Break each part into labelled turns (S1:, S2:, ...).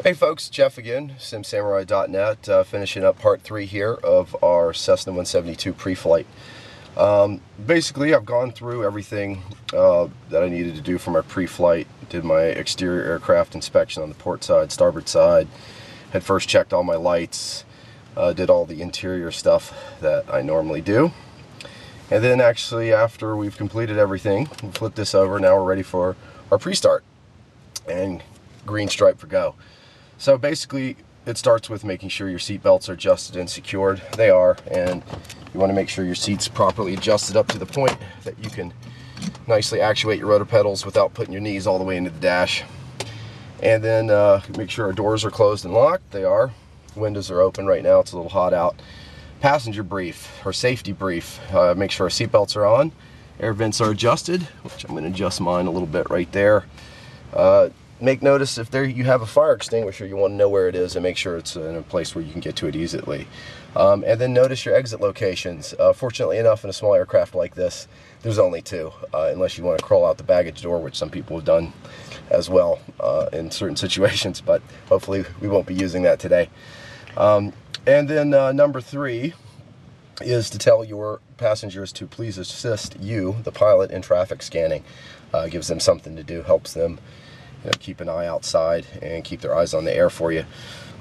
S1: Hey folks, Jeff again, SimSamurai.net, finishing up part 3 here of our Cessna 172 pre-flight. Basically, I've gone through everything that I needed to do for my pre-flight. Did my exterior aircraft inspection on the port side, starboard side. Had first checked all my lights. Did all the interior stuff that I normally do. And then actually, after we've completed everything, we flip this over. Now we're ready for our pre-start and green stripe for go. So basically, it starts with making sure your seat belts are adjusted and secured. They are, and you want to make sure your seat's properly adjusted up to the point that you can nicely actuate your rotor pedals without putting your knees all the way into the dash. And then make sure our doors are closed and locked. They are. Windows are open right now. It's a little hot out. Passenger brief, or safety brief. Make sure our seat belts are on. Air vents are adjusted, which I'm going to adjust mine a little bit right there. Make notice if you have a fire extinguisher, you want to know where it is and make sure it's in a place where you can get to it easily. And then notice your exit locations. Fortunately enough, in a small aircraft like this, there's only two, unless you want to crawl out the baggage door, which some people have done as well in certain situations, but hopefully we won't be using that today. And then number 3 is to tell your passengers to please assist you, the pilot, in traffic scanning. Gives them something to do, helps them keep an eye outside and keep their eyes on the air for you.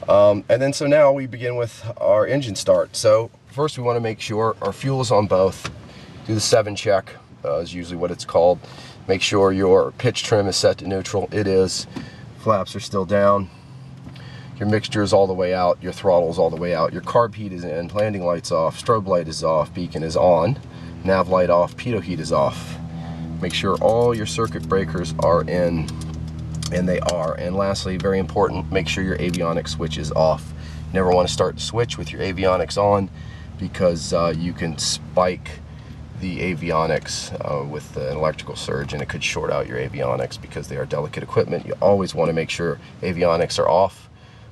S1: And then so now we begin with our engine start. So first we want to make sure our fuel is on both. Do the 7 check, is usually what it's called. Make sure your pitch trim is set to neutral. It is. Flaps are still down. Your mixture is all the way out. Your throttle is all the way out. Your carb heat is in. Landing light's off. Strobe light is off. Beacon is on. Nav light off. Pitot heat is off. Make sure all your circuit breakers are in. And they are. And lastly, very important, make sure your avionics switch is off. You never want to start the switch with your avionics on, because you can spike the avionics with an electrical surge, and it could short out your avionics because they are delicate equipment. You always want to make sure avionics are off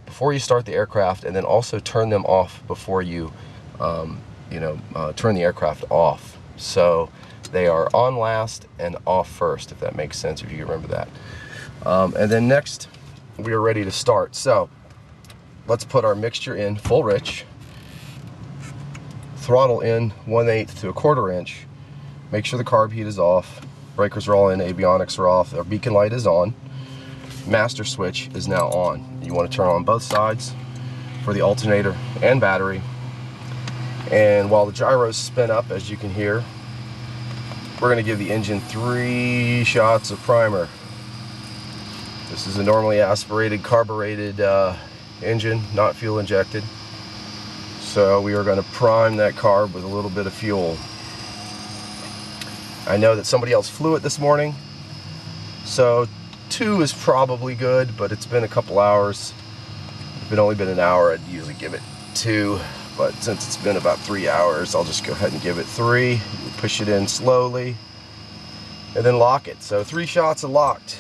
S1: before you start the aircraft, and then also turn them off before you turn the aircraft off. So they are on last and off first, if that makes sense, if you remember that. And then next, we are ready to start. So let's put our mixture in full rich, throttle in 1/8 to 1/4 inch. Make sure the carb heat is off, breakers are all in, avionics are off, our beacon light is on, master switch is now on. You want to turn on both sides for the alternator and battery. And while the gyros spin up, as you can hear, we're going to give the engine 3 shots of primer. This is a normally aspirated, carbureted engine, not fuel injected. So we are going to prime that carb with a little bit of fuel. I know that somebody else flew it this morning, so 2 is probably good, but it's been a couple hours. If it only been an hour, I'd usually give it 2, but since it's been about 3 hours, I'll just go ahead and give it 3. You push it in slowly, and then lock it. So 3 shots are locked.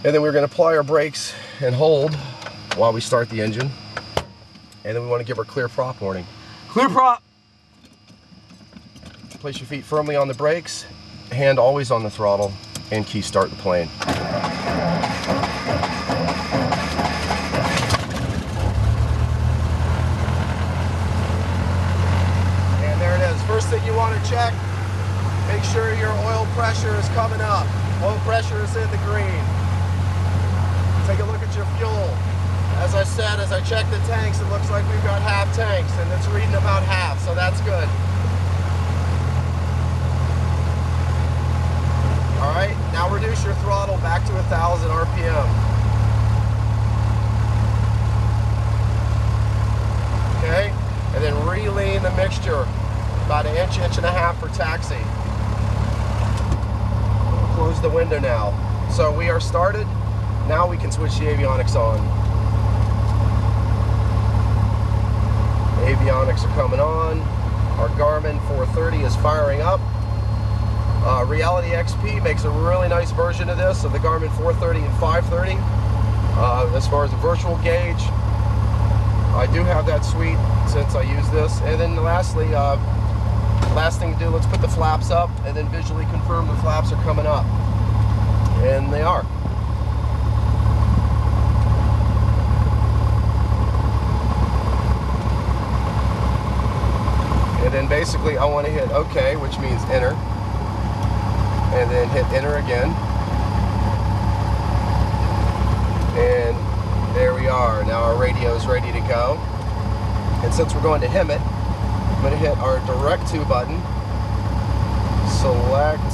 S1: And then we're going to apply our brakes and hold while we start the engine. And then we want to give our clear prop warning. Clear prop! Place your feet firmly on the brakes, hand always on the throttle, and key start the plane. And there it is. First thing you want to check, make sure your oil pressure is coming up. Oil pressure is in the green. Take a look at your fuel. As I said, as I check the tanks, it looks like we've got half tanks, and it's reading about half, so that's good. Alright, now reduce your throttle back to 1,000 RPM. Okay, and then re-lean the mixture about 1 inch, 1.5 inches for taxi. Close the window now. So we are started. Now we can switch the avionics on. The avionics are coming on. Our Garmin 430 is firing up. Reality XP makes a really nice version of this, of the Garmin 430 and 530. As far as the virtual gauge, I do have that suite since I use this. And then lastly, last thing to do, let's put the flaps up and then visually confirm the flaps are coming up. And they are. basically I want to hit OK, which means enter, and then hit enter again. And there we are. Now our radio is ready to go. And since we're going to HIM it, I'm going to hit our direct to button. Select.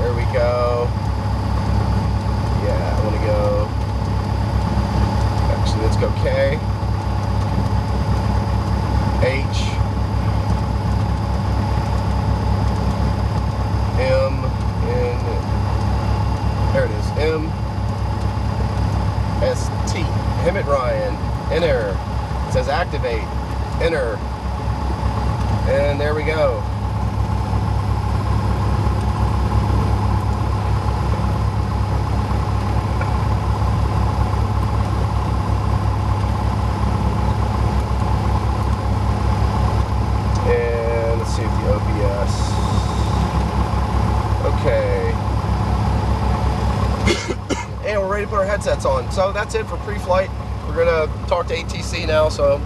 S1: There we go. Yeah, I want to go. Actually, let's go K, H, M, N. There it is. M, S, T. HIM it, Ryan. Enter. It says activate. Enter. And there we go. And let's see if the OBS. Okay. And we're ready to put our headsets on. So that's it for pre-flight. We're going to talk to ATC now, so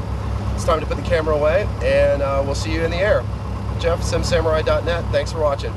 S1: it's time to put the camera away, and we'll see you in the air. Jeff, SimSamurai.net. Thanks for watching.